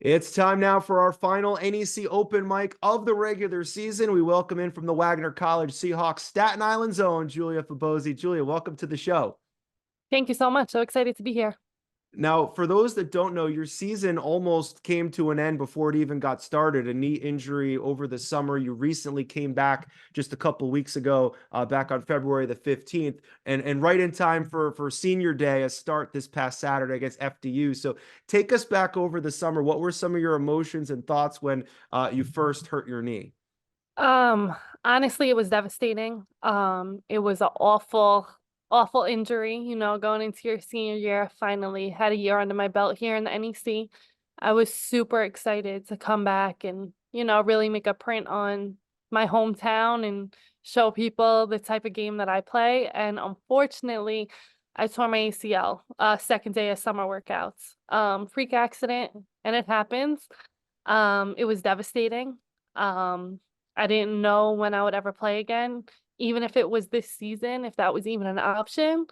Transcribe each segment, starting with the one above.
It's time now for our final NEC open mic of the regular season. We welcome in from the Wagner College Seahawks Staten Island zone, Julia Fabozzi. Julia, welcome to the show. Thank you so much. So excited to be here. Now, for those that don't know, your season almost came to an end before it even got started. A knee injury over the summer. You recently came back just a couple weeks ago, back on February the 15th, and right in time for senior day, a start this past Saturday against FDU. So take us back over the summer. What were some of your emotions and thoughts when you first hurt your knee? Um, Honestly, it was devastating. It was an awful injury, going into your senior year. Finally had a year under my belt here in the NEC. I was super excited to come back and, really make a print on my hometown and show people the type of game that I play. And unfortunately, I tore my ACL, second day of summer workouts. Freak accident, and it happens. It was devastating. Um, I didn't know when I would ever play again, even if it was this season, if that was even an option.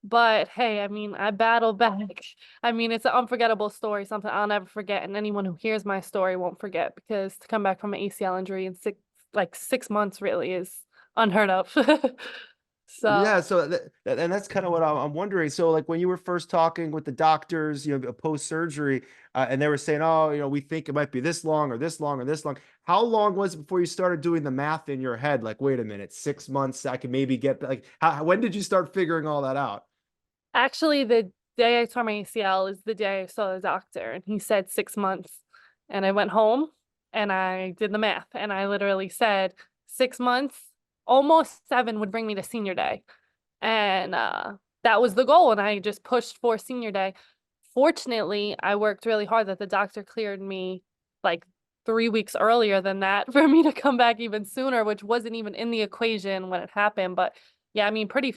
But hey, I mean, I battled back. I mean, it's an unforgettable story, something I'll never forget, and anyone who hears my story won't forget because to come back from an ACL injury in 6 months really is unheard of. So Yeah, so and that's kind of what I'm wondering. So, like when you were first talking with the doctors, post surgery, and they were saying, "Oh, we think it might be this long or this long or this long." How long was it before you started doing the math in your head? Like, wait a minute, 6 months, I can maybe get like. When did you start figuring all that out? actually, the day I tore my ACL is the day I saw the doctor, and he said 6 months. And I went home and I did the math, and I literally said 6 months, almost seven would bring me to senior day. And that was the goal. And I just pushed for senior day. Fortunately, I worked really hard that the doctor cleared me like 3 weeks earlier than that for me to come back even sooner, which wasn't even in the equation when it happened. But yeah, I mean, pretty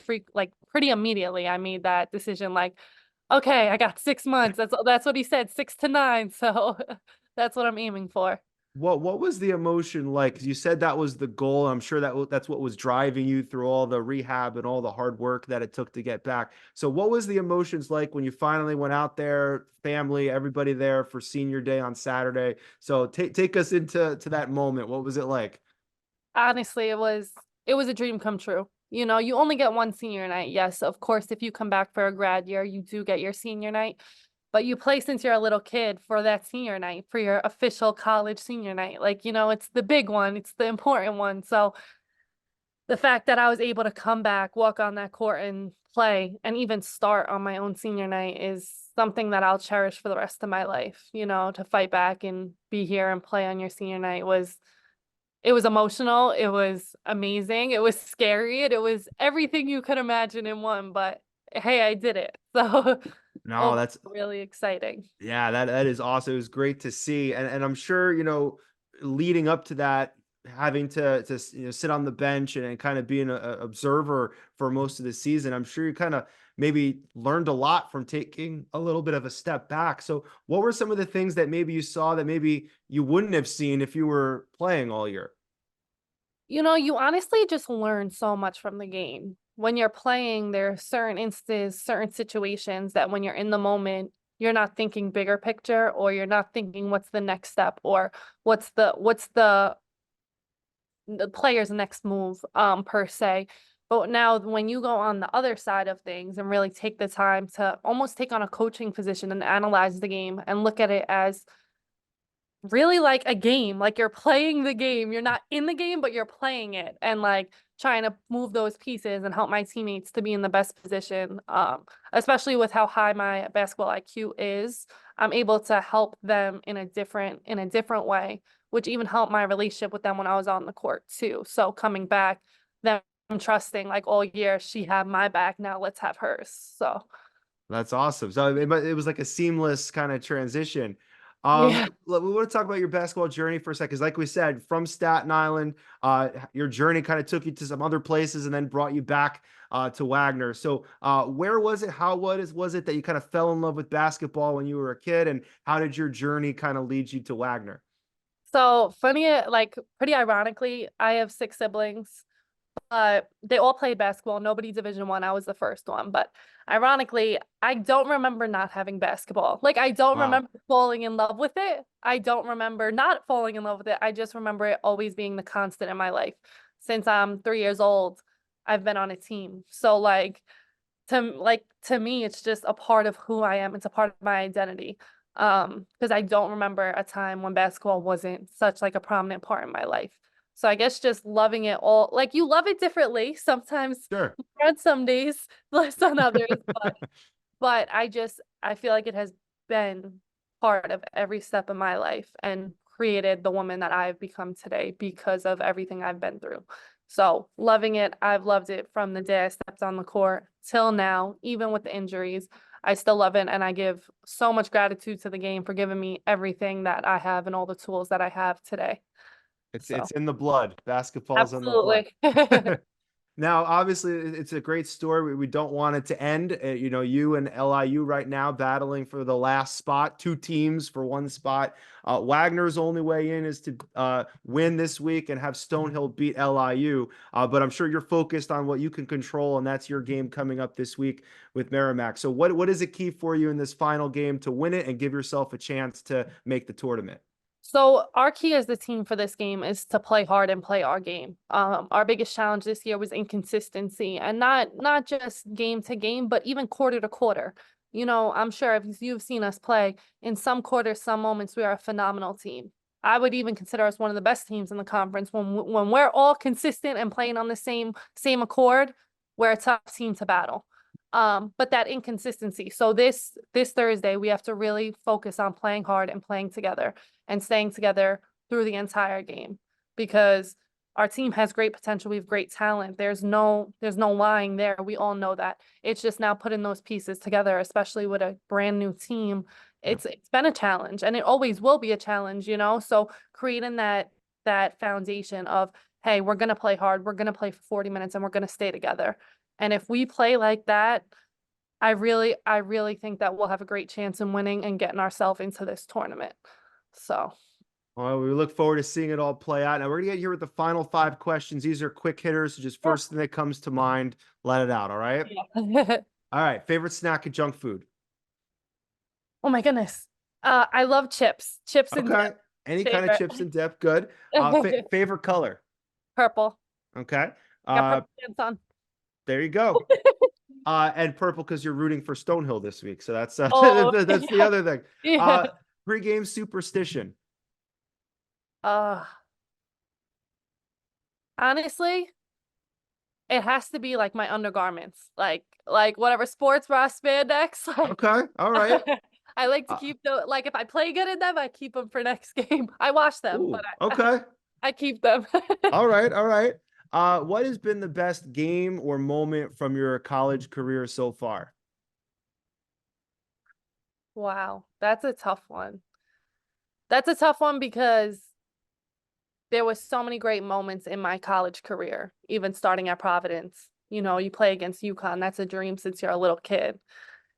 immediately, I made that decision. Like, okay, I got 6 months. That's what he said, 6 to 9. So that's what I'm aiming for. What was the emotion like? 'Cause you said that was the goal. I'm sure that's what was driving you through all the rehab and all the hard work that it took to get back. So what was the emotions like when you finally went out there, family, everybody there for senior day on Saturday? So take us into that moment. What was it like? Honestly, it was a dream come true. You only get one senior night. Yes, of course, if you come back for a grad year, you do get your senior night, but you play since you're a little kid for that senior night, for your official college senior night. Like, it's the big one, it's the important one. So the fact that I was able to come back, walk on that court and play and even start on my own senior night is something that I'll cherish for the rest of my life. To fight back and be here and play on your senior night was emotional, it was amazing, it was scary, and it was everything you could imagine in one, but hey, I did it. So No, overall, that's really exciting. Yeah, that is awesome. It was great to see, and I'm sure leading up to that, having to sit on the bench and kind of being a observer for most of the season. I'm sure you kind of maybe learned a lot from taking a little bit of a step back. So, what were some of the things that maybe you saw that maybe you wouldn't have seen if you were playing all year? You honestly just learn so much from the game. When you're playing, there are certain instances, certain situations that when you're in the moment, you're not thinking bigger picture, or you're not thinking what's the next step, or what's the player's next move, per se. But now when you go on the other side of things and really take the time to almost take on a coaching position and analyze the game and look at it as really like a game, like you're playing the game. You're not in the game, but you're playing it and like trying to move those pieces and help my teammates to be in the best position. Especially with how high my basketball IQ is, I'm able to help them in a different way, which even helped my relationship with them when I was on the court too. So coming back, them trusting like all year, she had my back. Now let's have hers. So That's awesome. So it was like a seamless kind of transition. yeah. We want to talk about your basketball journey for a second. 'Cause like we said, from Staten Island, your journey kind of took you to some other places and then brought you back to Wagner. So, where was it? How was it that you kind of fell in love with basketball when you were a kid, and how did your journey kind of lead you to Wagner? So funny, like pretty ironically, I have six siblings. They all played basketball. Nobody Division 1. I was the first one. But ironically, I don't remember not having basketball. Like, I don't Wow. remember falling in love with it. I don't remember not falling in love with it. I just remember it always being the constant in my life. Since I'm 3 years old, I've been on a team. So to me, it's just a part of who I am. It's a part of my identity. Because I don't remember a time when basketball wasn't such like a prominent part in my life. So I guess just loving it all, like you love it differently. Sometimes Sure. more on some days, less on others, but I feel like it has been part of every step of my life and created the woman that I've become today because of everything I've been through. So loving it, I've loved it from the day I stepped on the court till now, even with the injuries. I still love it, and I give so much gratitude to the game for giving me everything that I have and all the tools that I have today. It's So in the blood. Basketball's in the blood. absolutely. Now, obviously, it's a great story. We don't want it to end. You know, you and LIU right now battling for the last spot, two teams for one spot. Wagner's only way in is to win this week and have Stonehill beat LIU. But I'm sure you're focused on what you can control, and that's your game coming up this week with Merrimack. So, what is it key for you in this final game to win it and give yourself a chance to make the tournament? So our key as the team for this game is to play hard and play our game. Our biggest challenge this year was inconsistency, and not just game to game, but even quarter to quarter. You know, I'm sure if you've seen us play in some quarters, some moments, we are a phenomenal team. I would even consider us one of the best teams in the conference when we're all consistent and playing on the same accord. We're a tough team to battle. But that inconsistency. So this Thursday, we have to really focus on playing hard and playing together and staying together through the entire game because our team has great potential. We have great talent. There's no lying there. We all know that. It's just now putting those pieces together, especially with a brand new team. Yeah. It's been a challenge and it always will be a challenge, you know? So creating that foundation of, hey, we're gonna play hard, we're gonna play for 40 minutes and we're gonna stay together. And if we play like that, I really think that we'll have a great chance in winning and getting ourselves into this tournament. So, Well, we look forward to seeing it all play out. Now we're gonna get here with the final five questions. These are quick hitters, so just yeah. first thing that comes to mind, let it out. All right. Yeah. All right. Favorite snack and junk food. Oh my goodness. I love chips. Chips and Okay. dip. Any kind of Favorite. chips and dip. Good. Favorite color. Purple. Okay. Got Uh, purple pants on. there you go. And purple because you're rooting for Stonehill this week. So that's Oh, that's the yeah. other thing. Yeah. Uh, Pre-game superstition. Uh, honestly, it has to be like my undergarments, like whatever sports bra spandex. Okay. All right. I like to Uh, keep the like if I play good in them, I keep them for next game. I wash them, but ooh. Okay. I keep them. All right. All right. What has been the best game or moment from your college career so far? Wow, that's a tough one. That's a tough one because there was so many great moments in my college career, even starting at Providence. You know, you play against UConn. That's a dream since you're a little kid.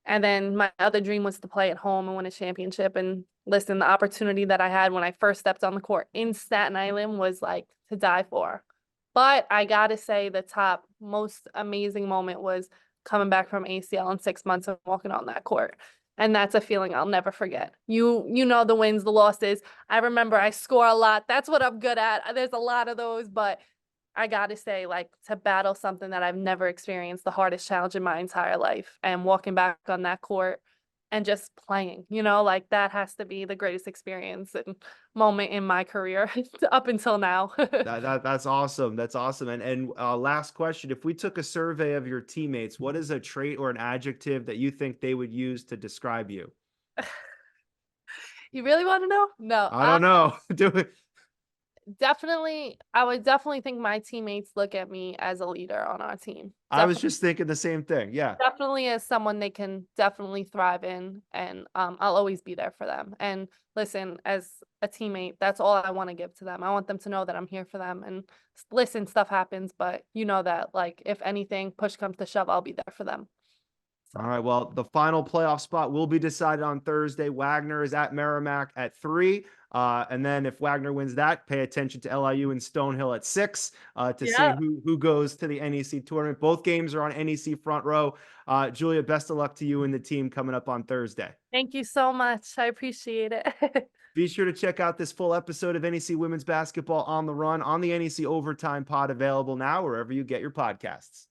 And then my other dream was to play at home and win a championship. And listen, the opportunity that I had when I first stepped on the court in Staten Island was like to die for. But I gotta say, the top most amazing moment was coming back from ACL in 6 months and walking on that court. And that's a feeling I'll never forget. You know the wins, the losses. I remember I score a lot. That's what I'm good at. There's a lot of those, but I gotta say, like, to battle something that I've never experienced, the hardest challenge in my entire life, and walking back on that court and just playing, like that has to be the greatest experience and moment in my career up until now. That's awesome. That's awesome. And last question: if we took a survey of your teammates, what is a trait or an adjective that you think they would use to describe you? You really want to know? No. I don't know. Do it. Definitely, I would definitely think my teammates look at me as a leader on our team. I was just thinking the same thing. Yeah. Definitely as someone they can definitely thrive in, and I'll always be there for them. And listen, as a teammate, that's all I want to give to them. I want them to know that I'm here for them. And listen, stuff happens, but you know that like if anything, push comes to shove, I'll be there for them. All right. Well, the final playoff spot will be decided on Thursday. Wagner is at Merrimack at 3. And then if Wagner wins that, pay attention to LIU and Stonehill at 6 to see Yeah. who goes to the NEC tournament. Both games are on NEC front row. Julia, best of luck to you and the team coming up on Thursday. Thank you so much. I appreciate it. Be sure to check out this full episode of NEC Women's Basketball on the Run on the NEC Overtime Pod, available now wherever you get your podcasts.